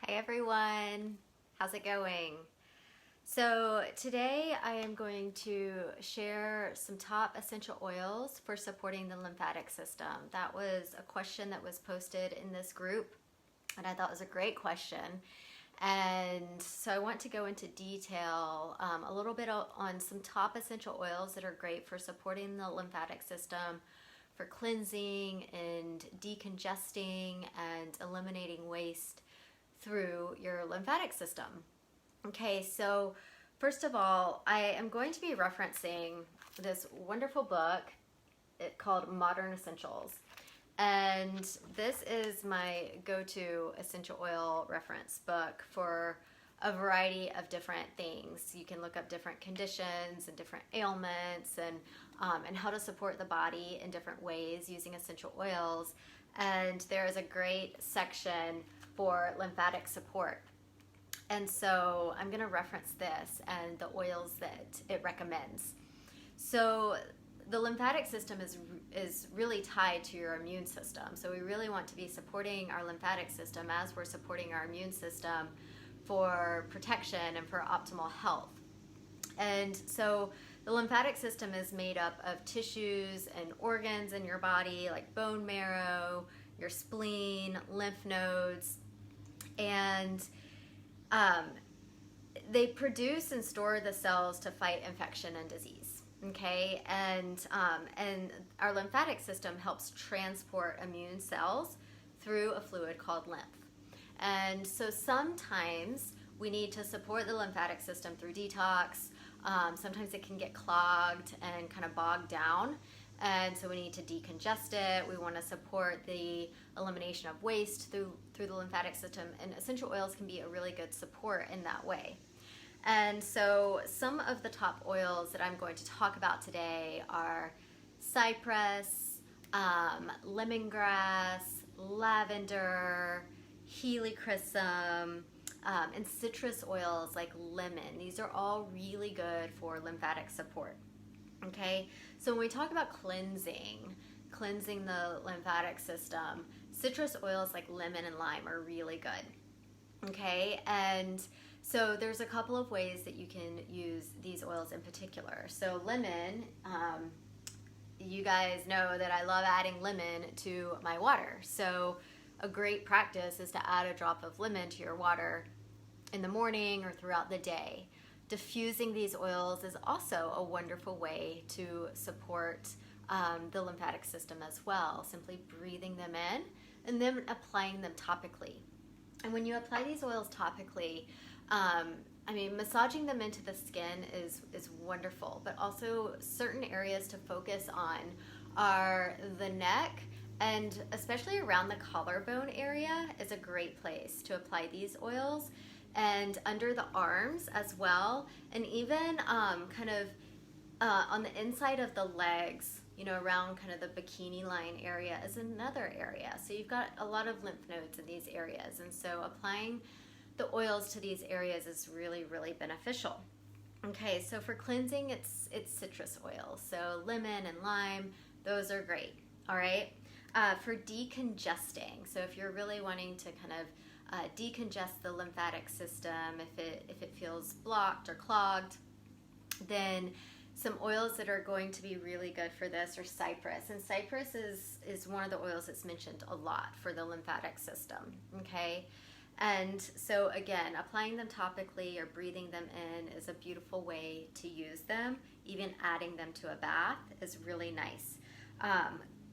Hey everyone, how's it going? So today I am going to share some top essential oils for supporting the lymphatic system. That was a question that was posted in this group and I thought was a great question. And so I want to go into detail a little bit on some top essential oils that are great for supporting the lymphatic system, for cleansing and decongesting and eliminating waste through your lymphatic system. Okay, so first of all, I am going to be referencing this wonderful book called Modern Essentials. And this is my go-to essential oil reference book for a variety of different things. You can look up different conditions and different ailments and how to support the body in different ways using essential oils. And there is a great section for lymphatic support. And so I'm going to reference this and the oils that it recommends. So the lymphatic system is really tied to your immune system. So we really want to be supporting our lymphatic system as we're supporting our immune system for protection and for optimal health. And so the lymphatic system is made up of tissues and organs in your body like bone marrow, your spleen, lymph nodes, and they produce and store the cells to fight infection and disease. Okay, and our lymphatic system helps transport immune cells through a fluid called lymph. And so sometimes we need to support the lymphatic system through detox. Sometimes it can get clogged and kind of bogged down. And so we need to decongest it. We want to support the elimination of waste through the lymphatic system. And essential oils can be a really good support in that way. And so some of the top oils that I'm going to talk about today are cypress, lemongrass, lavender, helichrysum, and citrus oils like lemon. These are all really good for lymphatic support. Okay, so when we talk about cleansing the lymphatic system, citrus oils like lemon and lime are really good. Okay, and so there's a couple of ways that you can use these oils in particular. So lemon, you guys know that I love adding lemon to my water. So a great practice is to add a drop of lemon to your water in the morning or throughout the day. Diffusing these oils is also a wonderful way to support the lymphatic system as well. Simply breathing them in and then applying them topically. And when you apply these oils topically, massaging them into the skin is wonderful, but also certain areas to focus on are the neck, and especially around the collarbone area is a great place to apply these oils, and under the arms as well, and even on the inside of the legs, around kind of the bikini line area is another area. So you've got a lot of lymph nodes in these areas, and so applying the oils to these areas is really, really beneficial. Okay, so for cleansing, it's citrus oils. So lemon and lime, those are great. All right. For decongesting, so if you're really wanting to kind of decongest the lymphatic system, if it feels blocked or clogged, then some oils that are going to be really good for this are cypress. And cypress is one of the oils that's mentioned a lot for the lymphatic system. Okay. And so again, applying them topically or breathing them in is a beautiful way to use them. Even adding them to a bath is really nice.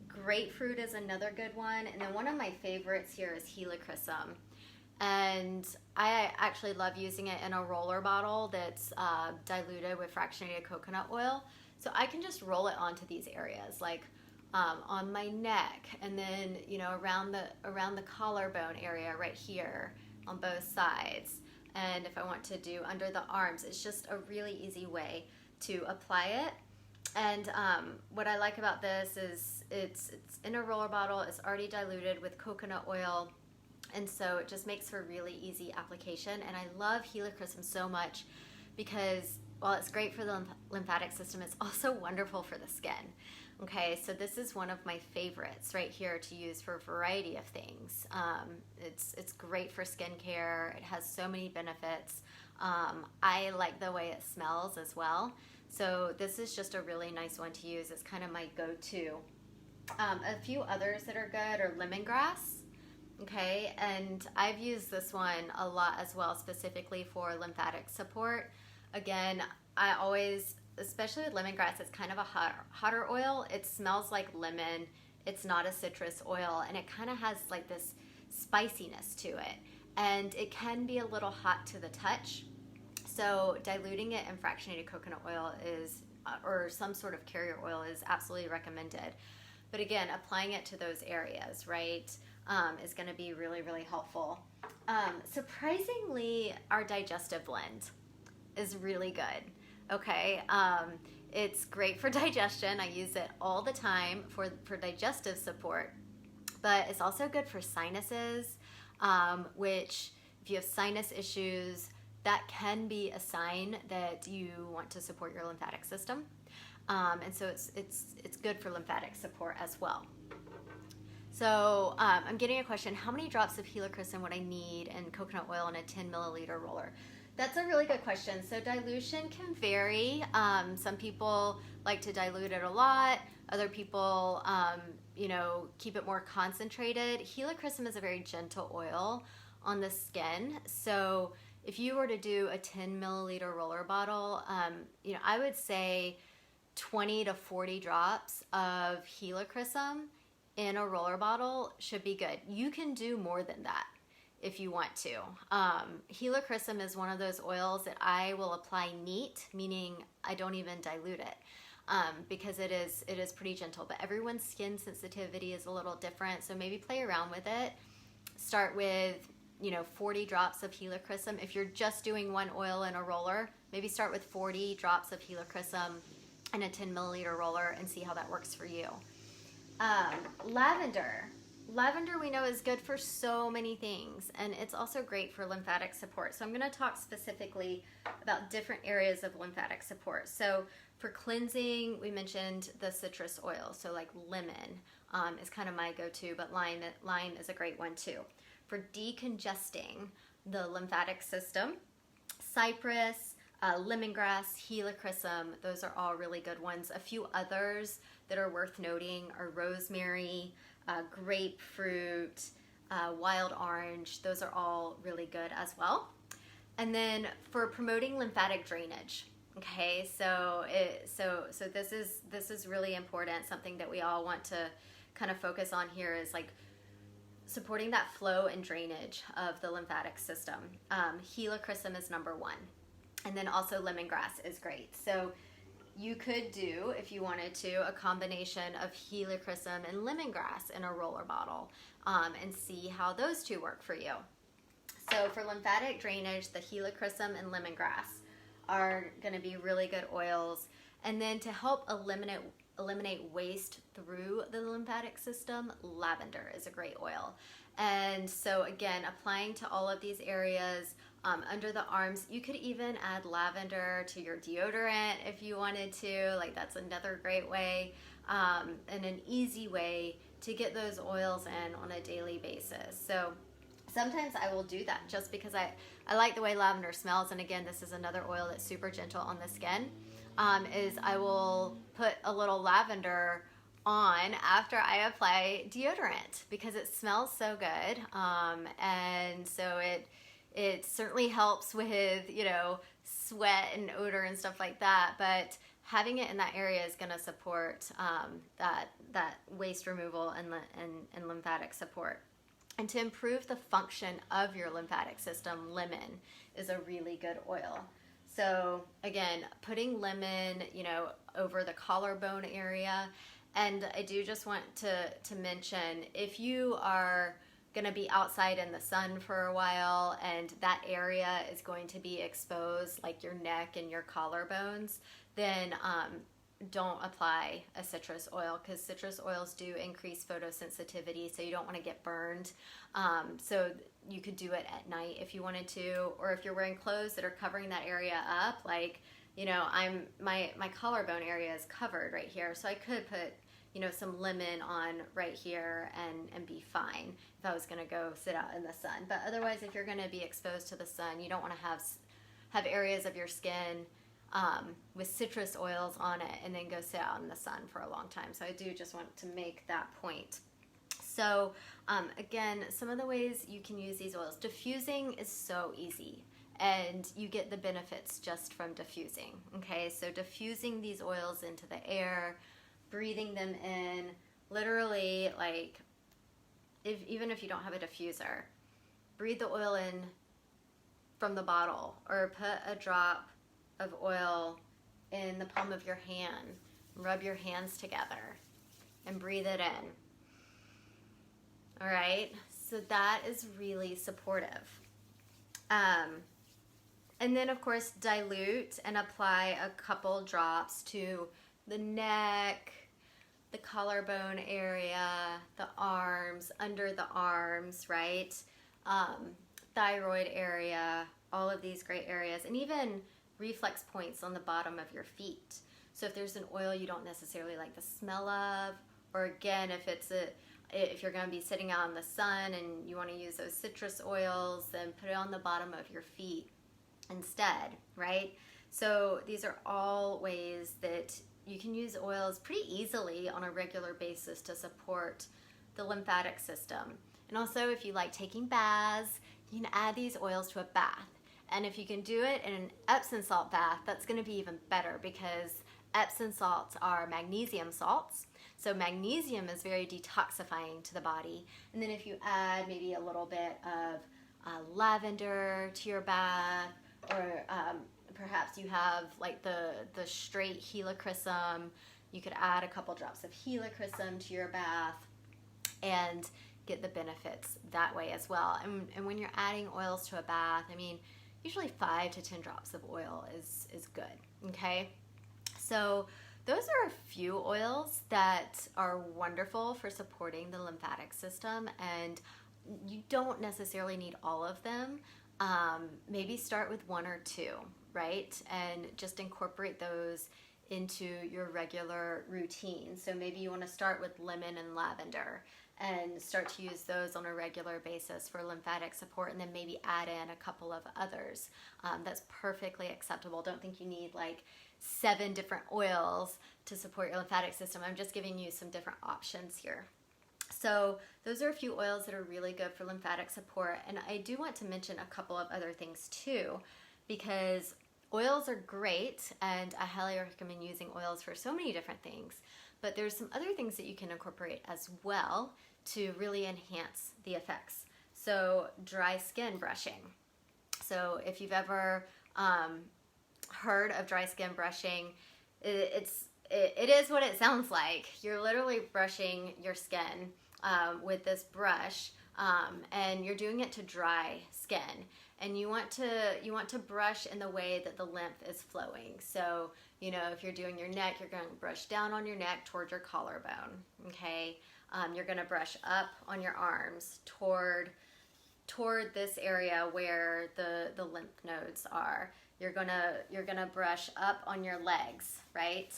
Grapefruit is another good one. And then one of my favorites here is Helichrysum. And I actually love using it in a roller bottle that's diluted with fractionated coconut oil. So I can just roll it onto these areas, like on my neck, and then around the collarbone area right here on both sides. And if I want to do under the arms, it's just a really easy way to apply it. And what I like about this is it's in a roller bottle. It's already diluted with coconut oil. And so it just makes for really easy application. And I love Helichrysum so much because while it's great for the lymphatic system, it's also wonderful for the skin. Okay, so this is one of my favorites right here to use for a variety of things. It's great for skincare. It has so many benefits. I like the way it smells as well. So this is just a really nice one to use. It's kind of my go-to. A few others that are good are lemongrass. Okay, and I've used this one a lot as well, specifically for lymphatic support. Again, I always, especially with lemongrass, it's kind of a hotter oil. It smells like lemon. It's not a citrus oil, and it kind of has like this spiciness to it. And it can be a little hot to the touch. So diluting it in fractionated coconut oil is, or some sort of carrier oil is absolutely recommended. But again, applying it to those areas, right, is going to be really, really helpful. Surprisingly, our Digestive Blend is really good. Okay, it's great for digestion. I use it all the time for digestive support, but it's also good for sinuses, which if you have sinus issues, that can be a sign that you want to support your lymphatic system. And so it's good for lymphatic support as well. So I'm getting a question, how many drops of Helichrysum would I need in coconut oil in a 10 milliliter roller? That's a really good question. So dilution can vary. Some people like to dilute it a lot. Other people, keep it more concentrated. Helichrysum is a very gentle oil on the skin. So if you were to do a 10 milliliter roller bottle, I would say 20 to 40 drops of Helichrysum in a roller bottle should be good. You can do more than that if you want to. Helichrysum is one of those oils that I will apply neat, meaning I don't even dilute it, because it is pretty gentle. But everyone's skin sensitivity is a little different, so maybe play around with it. Start with 40 drops of Helichrysum. If you're just doing one oil in a roller, maybe start with 40 drops of Helichrysum in a 10 milliliter roller and see how that works for you. Lavender. Lavender we know is good for so many things, and it's also great for lymphatic support. So I'm going to talk specifically about different areas of lymphatic support. So for cleansing, we mentioned the citrus oil. So like lemon is kind of my go-to, but lime is a great one too. For decongesting the lymphatic system, cypress, lemongrass, helichrysum, those are all really good ones. A few others that are worth noting are rosemary, grapefruit, wild orange. Those are all really good as well. And then for promoting lymphatic drainage, okay, so this is really important. Something that we all want to kind of focus on here is like supporting that flow and drainage of the lymphatic system. Helichrysum is number one. And then also lemongrass is great. So you could do, if you wanted to, a combination of Helichrysum and lemongrass in a roller bottle, and see how those two work for you. So for lymphatic drainage, the Helichrysum and lemongrass are going to be really good oils. And then to help eliminate waste through the lymphatic system, lavender is a great oil. And so again, applying to all of these areas, under the arms, you could even add lavender to your deodorant if you wanted to. Like, that's another great way, and an easy way to get those oils in on a daily basis. So sometimes I will do that just because I like the way lavender smells. And again, this is another oil that's super gentle on the skin, is I will put a little lavender on after I apply deodorant because it smells so good. And so it certainly helps with, sweat and odor and stuff like that, but having it in that area is going to support that waste removal and lymphatic support. And to improve the function of your lymphatic system, lemon is a really good oil. So again, putting lemon, over the collarbone area. And I do just want to mention, if you are going to be outside in the sun for a while and that area is going to be exposed, like your neck and your collarbones, then don't apply a citrus oil, because citrus oils do increase photosensitivity, so you don't want to get burned. So you could do it at night if you wanted to, or if you're wearing clothes that are covering that area up, like, my collarbone area is covered right here, so I could put you know, some lemon on right here and be fine if I was going to go sit out in the sun. But otherwise, if you're going to be exposed to the sun, you don't want to have areas of your skin with citrus oils on it and then go sit out in the sun for a long time. So I do just want to make that point. So again, some of the ways you can use these oils. Diffusing is so easy, and you get the benefits just from diffusing. Okay, so diffusing these oils into the air, breathing them in, literally, like, even if you don't have a diffuser, breathe the oil in from the bottle, or put a drop of oil in the palm of your hand, rub your hands together and breathe it in. All right, so that is really supportive. And then, of course, dilute and apply a couple drops to the neck, the collarbone area, the arms, under the arms, right? Thyroid area, all of these great areas, and even reflex points on the bottom of your feet. So if there's an oil you don't necessarily like the smell of, or again, if you're going to be sitting out in the sun and you want to use those citrus oils, then put it on the bottom of your feet instead, right? So these are all ways that you can use oils pretty easily on a regular basis to support the lymphatic system. And also, if you like taking baths, you can add these oils to a bath. And if you can do it in an Epsom salt bath, that's going to be even better, because Epsom salts are magnesium salts. So magnesium is very detoxifying to the body. And then if you add maybe a little bit of lavender to your bath, or perhaps you have like the straight Helichrysum, you could add a couple drops of Helichrysum to your bath and get the benefits that way as well. And when you're adding oils to a bath, I mean, usually 5 to 10 drops of oil is good, okay? So those are a few oils that are wonderful for supporting the lymphatic system, and you don't necessarily need all of them. Maybe start with 1 or 2, right? And just incorporate those into your regular routine. So maybe you want to start with lemon and lavender and start to use those on a regular basis for lymphatic support, and then maybe add in a couple of others. That's perfectly acceptable. Don't think you need like 7 different oils to support your lymphatic system. I'm just giving you some different options here. So those are a few oils that are really good for lymphatic support. And I do want to mention a couple of other things too, because oils are great, and I highly recommend using oils for so many different things. But there's some other things that you can incorporate as well to really enhance the effects. So dry skin brushing. So if you've ever heard of dry skin brushing, it is what it sounds like. You're literally brushing your skin with this brush, and you're doing it to dry skin. And you want to brush in the way that the lymph is flowing. So, you know, if you're doing your neck, you're going to brush down on your neck toward your collarbone. Okay, you're going to brush up on your arms toward this area where the lymph nodes are. You're gonna brush up on your legs, right?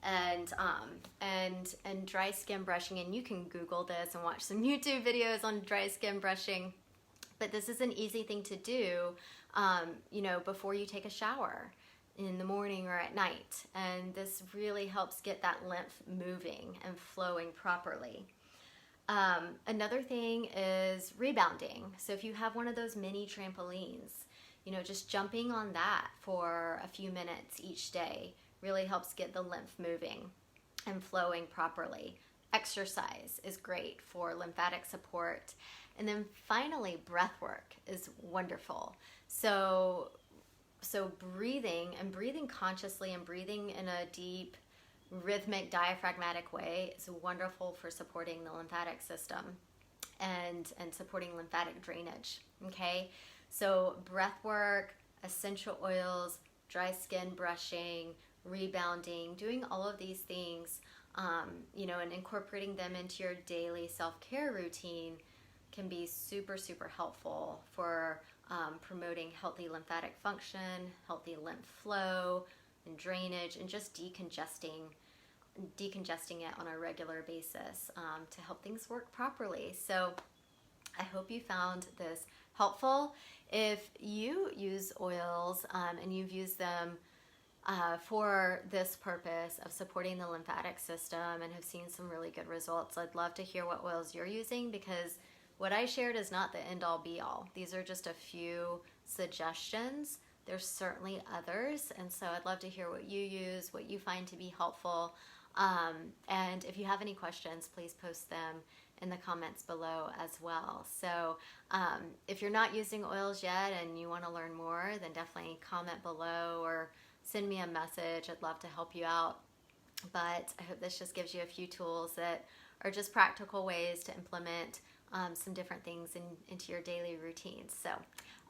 And dry skin brushing, and you can Google this and watch some YouTube videos on dry skin brushing. But this is an easy thing to do, you know, before you take a shower in the morning or at night. And this really helps get that lymph moving and flowing properly. Another thing is rebounding. So if you have one of those mini trampolines, you know, just jumping on that for a few minutes each day really helps get the lymph moving and flowing properly. Exercise is great for lymphatic support. And then finally, breath work is wonderful. So breathing consciously and breathing in a deep, rhythmic, diaphragmatic way is wonderful for supporting the lymphatic system and supporting lymphatic drainage, okay? So breath work, essential oils, dry skin brushing, rebounding, doing all of these things, you know, and incorporating them into your daily self-care routine can be super, super helpful for promoting healthy lymphatic function, healthy lymph flow and drainage, and just decongesting decongesting it on a regular basis to help things work properly. So I hope you found this helpful. If you use oils and you've used them for this purpose of supporting the lymphatic system and have seen some really good results, I'd love to hear what oils you're using, because what I shared is not the end-all be-all. These are just a few suggestions. There's certainly others, and so I'd love to hear what you use, what you find to be helpful. And if you have any questions, please post them in the comments below as well. So if you're not using oils yet and you want to learn more, then definitely comment below or send me a message. I'd love to help you out. But I hope this just gives you a few tools that are just practical ways to implement some different things into your daily routines. So,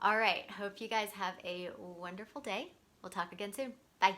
all right, hope you guys have a wonderful day. We'll talk again soon. Bye.